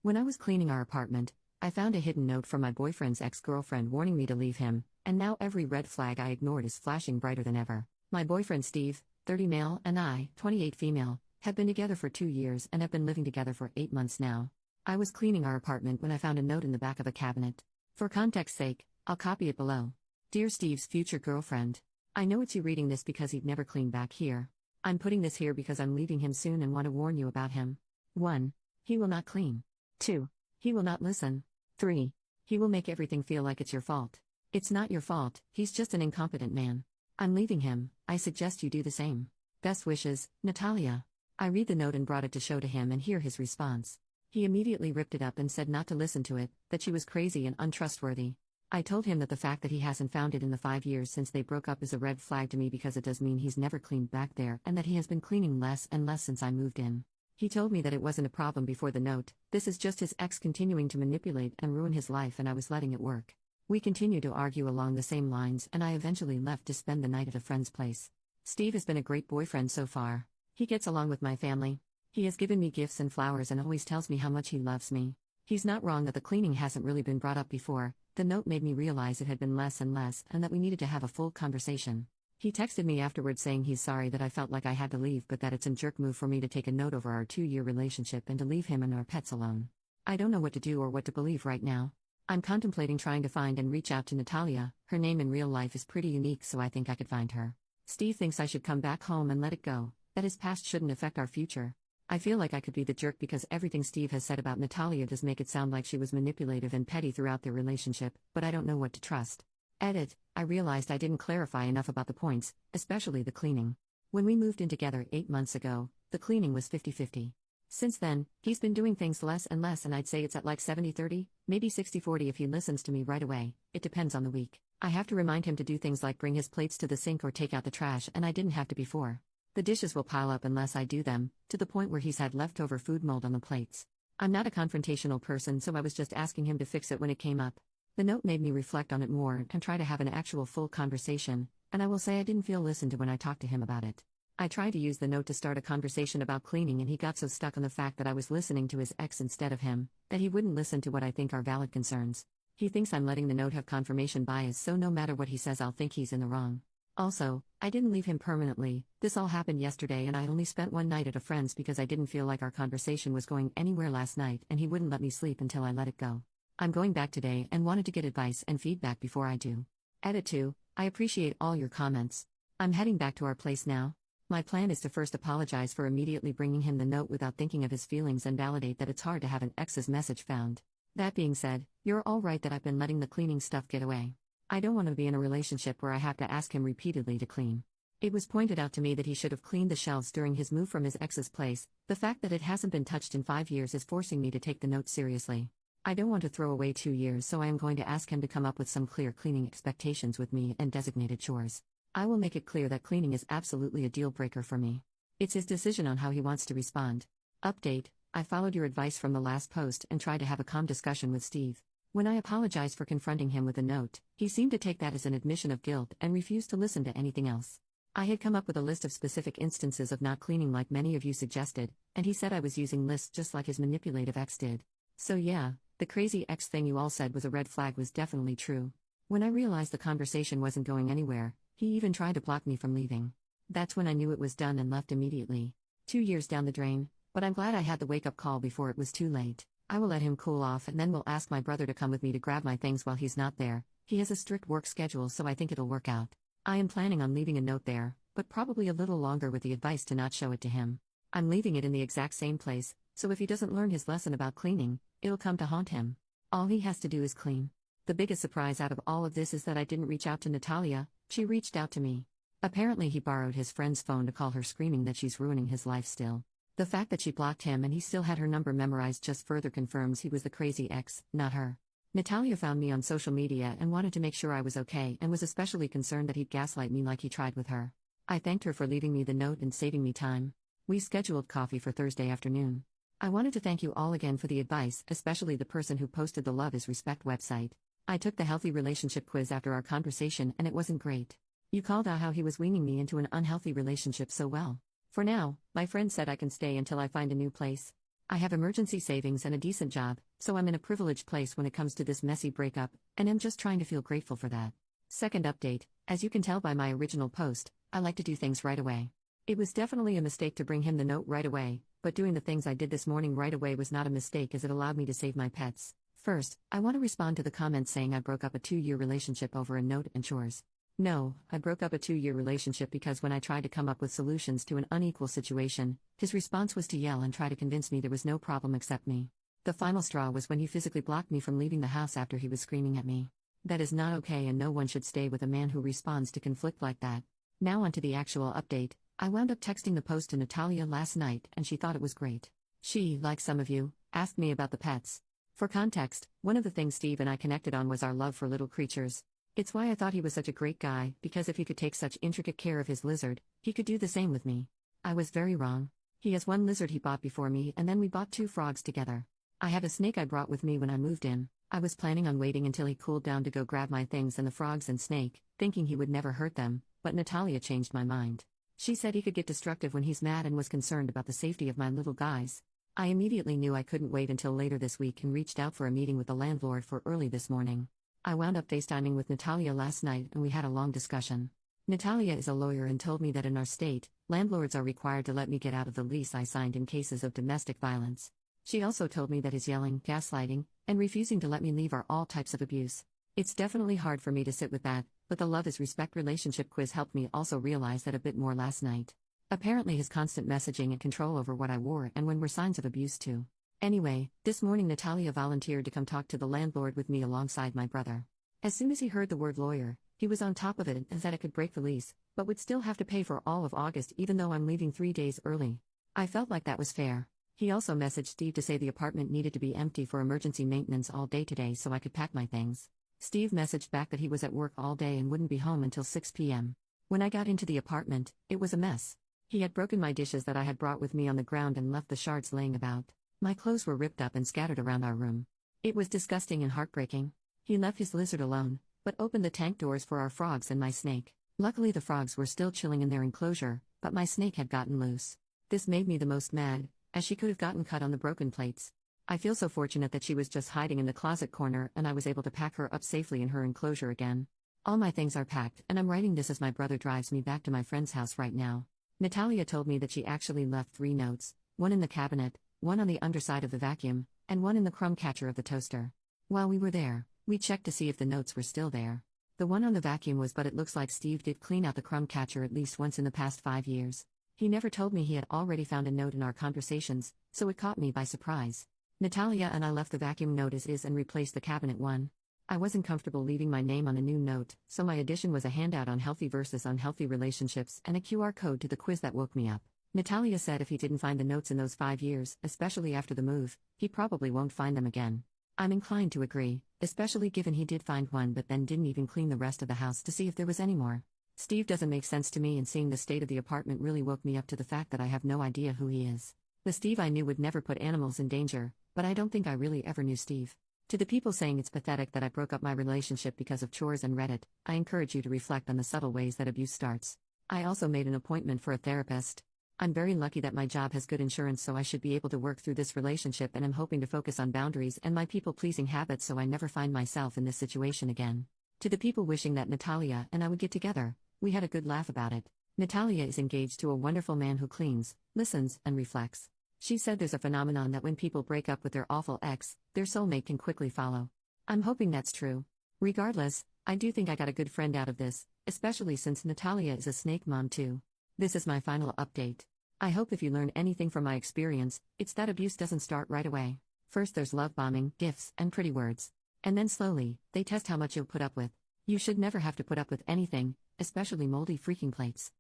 When I was cleaning our apartment, I found a hidden note from my boyfriend's ex-girlfriend warning me to leave him, and now every red flag I ignored is flashing brighter than ever. My boyfriend Steve, 30 male, and I, 28 female, have been together for 2 years and have been living together for 8 months now. I was cleaning our apartment when I found a note in the back of a cabinet. For context's sake, I'll copy it below. Dear Steve's future girlfriend, I know it's you reading this because he'd never clean back here. I'm putting this here because I'm leaving him soon and want to warn you about him. 1. He will not clean. 2. He will not listen. 3. He will make everything feel like it's your fault. It's not your fault, he's just an incompetent man. I'm leaving him, I suggest you do the same. Best wishes, Natalia. I read the note and brought it to show to him and hear his response. He immediately ripped it up and said not to listen to it, that she was crazy and untrustworthy. I told him that the fact that he hasn't found it in the 5 years since they broke up is a red flag to me because it does mean he's never cleaned back there and that he has been cleaning less and less since I moved in. He told me that it wasn't a problem before the note, this is just his ex continuing to manipulate and ruin his life and I was letting it work. We continued to argue along the same lines and I eventually left to spend the night at a friend's place. Steve has been a great boyfriend so far. He gets along with my family. He has given me gifts and flowers and always tells me how much he loves me. He's not wrong that the cleaning hasn't really been brought up before. The note made me realize it had been less and less and that we needed to have a full conversation. He texted me afterwards saying he's sorry that I felt like I had to leave but that it's a jerk move for me to take a note over our 2-year relationship and to leave him and our pets alone. I don't know what to do or what to believe right now. I'm contemplating trying to find and reach out to Natalia. Her name in real life is pretty unique so I think I could find her. Steve thinks I should come back home and let it go, that his past shouldn't affect our future. I feel like I could be the jerk because everything Steve has said about Natalia does make it sound like she was manipulative and petty throughout their relationship, but I don't know what to trust. Edit, I realized I didn't clarify enough about the points, especially the cleaning. When we moved in together 8 months ago, the cleaning was 50-50. Since then, he's been doing things less and less and I'd say it's at like 70-30, maybe 60-40 if he listens to me right away, it depends on the week. I have to remind him to do things like bring his plates to the sink or take out the trash and I didn't have to before. The dishes will pile up unless I do them, to the point where he's had leftover food mold on the plates. I'm not a confrontational person so I was just asking him to fix it when it came up. The note made me reflect on it more and try to have an actual full conversation, and I will say I didn't feel listened to when I talked to him about it. I tried to use the note to start a conversation about cleaning and he got so stuck on the fact that I was listening to his ex instead of him, that he wouldn't listen to what I think are valid concerns. He thinks I'm letting the note have confirmation bias so no matter what he says I'll think he's in the wrong. Also, I didn't leave him permanently, this all happened yesterday and I only spent one night at a friend's because I didn't feel like our conversation was going anywhere last night and he wouldn't let me sleep until I let it go. I'm going back today and wanted to get advice and feedback before I do. Edit 2, I appreciate all your comments. I'm heading back to our place now. My plan is to first apologize for immediately bringing him the note without thinking of his feelings and validate that it's hard to have an ex's message found. That being said, you're all right that I've been letting the cleaning stuff get away. I don't want to be in a relationship where I have to ask him repeatedly to clean. It was pointed out to me that he should have cleaned the shelves during his move from his ex's place. The fact that it hasn't been touched in 5 years is forcing me to take the note seriously. I don't want to throw away 2 years so I am going to ask him to come up with some clear cleaning expectations with me and designated chores. I will make it clear that cleaning is absolutely a deal breaker for me. It's his decision on how he wants to respond. Update, I followed your advice from the last post and tried to have a calm discussion with Steve. When I apologized for confronting him with a note, he seemed to take that as an admission of guilt and refused to listen to anything else. I had come up with a list of specific instances of not cleaning like many of you suggested, and he said I was using lists just like his manipulative ex did. So yeah, the crazy ex thing you all said was a red flag was definitely true. When I realized the conversation wasn't going anywhere, he even tried to block me from leaving. That's when I knew it was done and left immediately. 2 years down the drain, but I'm glad I had the wake-up call before it was too late. I will let him cool off and then will ask my brother to come with me to grab my things while he's not there. He has a strict work schedule so I think it'll work out. I am planning on leaving a note there, but probably a little longer with the advice to not show it to him. I'm leaving it in the exact same place, so if he doesn't learn his lesson about cleaning, it'll come to haunt him. All he has to do is clean. The biggest surprise out of all of this is that I didn't reach out to Natalia, she reached out to me. Apparently he borrowed his friend's phone to call her screaming that she's ruining his life still. The fact that she blocked him and he still had her number memorized just further confirms he was the crazy ex, not her. Natalia found me on social media and wanted to make sure I was okay and was especially concerned that he'd gaslight me like he tried with her. I thanked her for leaving me the note and saving me time. We scheduled coffee for Thursday afternoon. I wanted to thank you all again for the advice, especially the person who posted the Love is Respect website. I took the healthy relationship quiz after our conversation and it wasn't great. You called out how he was weaning me into an unhealthy relationship so well. For now, my friend said I can stay until I find a new place. I have emergency savings and a decent job, so I'm in a privileged place when it comes to this messy breakup, and am just trying to feel grateful for that. Second update, as you can tell by my original post, I like to do things right away. It was definitely a mistake to bring him the note right away, but doing the things I did this morning right away was not a mistake as it allowed me to save my pets. First, I want to respond to the comments saying I broke up a 2-year relationship over a note and chores. No, I broke up a 2-year relationship because when I tried to come up with solutions to an unequal situation, his response was to yell and try to convince me there was no problem except me. The final straw was when he physically blocked me from leaving the house after he was screaming at me. That is not okay, and no one should stay with a man who responds to conflict like that. Now onto the actual update. I wound up texting the post to Natalia last night and she thought it was great. She, like some of you, asked me about the pets. For context, one of the things Steve and I connected on was our love for little creatures. It's why I thought he was such a great guy, because if he could take such intricate care of his lizard, he could do the same with me. I was very wrong. He has one lizard he bought before me, and then we bought 2 frogs together. I have a snake I brought with me when I moved in. I was planning on waiting until he cooled down to go grab my things and the frogs and snake, thinking he would never hurt them, but Natalia changed my mind. She said he could get destructive when he's mad and was concerned about the safety of my little guys. I immediately knew I couldn't wait until later this week and reached out for a meeting with the landlord for early this morning. I wound up FaceTiming with Natalia last night and we had a long discussion. Natalia is a lawyer and told me that in our state, landlords are required to let me get out of the lease I signed in cases of domestic violence. She also told me that his yelling, gaslighting, and refusing to let me leave are all types of abuse. It's definitely hard for me to sit with that, but the Love is Respect relationship quiz helped me also realize that a bit more last night. Apparently his constant messaging and control over what I wore and when were signs of abuse too. Anyway, this morning Natalia volunteered to come talk to the landlord with me alongside my brother. As soon as he heard the word lawyer, he was on top of it and said it could break the lease, but would still have to pay for all of August even though I'm leaving 3 days early. I felt like that was fair. He also messaged Steve to say the apartment needed to be empty for emergency maintenance all day today so I could pack my things. Steve messaged back that he was at work all day and wouldn't be home until 6 p.m. When I got into the apartment, it was a mess. He had broken my dishes that I had brought with me on the ground and left the shards laying about. My clothes were ripped up and scattered around our room. It was disgusting and heartbreaking. He left his lizard alone, but opened the tank doors for our frogs and my snake. Luckily the frogs were still chilling in their enclosure, but my snake had gotten loose. This made me the most mad, as she could have gotten cut on the broken plates. I feel so fortunate that she was just hiding in the closet corner and I was able to pack her up safely in her enclosure again. All my things are packed and I'm writing this as my brother drives me back to my friend's house right now. Natalia told me that she actually left 3 notes, one in the cabinet, one on the underside of the vacuum, and one in the crumb catcher of the toaster. While we were there, we checked to see if the notes were still there. The one on the vacuum was, but it looks like Steve did clean out the crumb catcher at least once in the past 5 years. He never told me he had already found a note in our conversations, so it caught me by surprise. Natalia and I left the vacuum note as is and replaced the cabinet one. I wasn't comfortable leaving my name on a new note, so my addition was a handout on healthy versus unhealthy relationships and a QR code to the quiz that woke me up. Natalia said if he didn't find the notes in those 5 years, especially after the move, he probably won't find them again. I'm inclined to agree, especially given he did find one but then didn't even clean the rest of the house to see if there was any more. Steve doesn't make sense to me, and seeing the state of the apartment really woke me up to the fact that I have no idea who he is. The Steve I knew would never put animals in danger, but I don't think I really ever knew Steve. To the people saying it's pathetic that I broke up my relationship because of chores and Reddit, I encourage you to reflect on the subtle ways that abuse starts. I also made an appointment for a therapist. I'm very lucky that my job has good insurance, so I should be able to work through this relationship, and I'm hoping to focus on boundaries and my people-pleasing habits so I never find myself in this situation again. To the people wishing that Natalia and I would get together, we had a good laugh about it. Natalia is engaged to a wonderful man who cleans, listens, and reflects. She said there's a phenomenon that when people break up with their awful ex, their soulmate can quickly follow. I'm hoping that's true. Regardless, I do think I got a good friend out of this, especially since Natalia is a snake mom too. This is my final update. I hope if you learn anything from my experience, it's that abuse doesn't start right away. First there's love bombing, gifts, and pretty words. And then slowly, they test how much you'll put up with. You should never have to put up with anything, especially moldy freaking plates.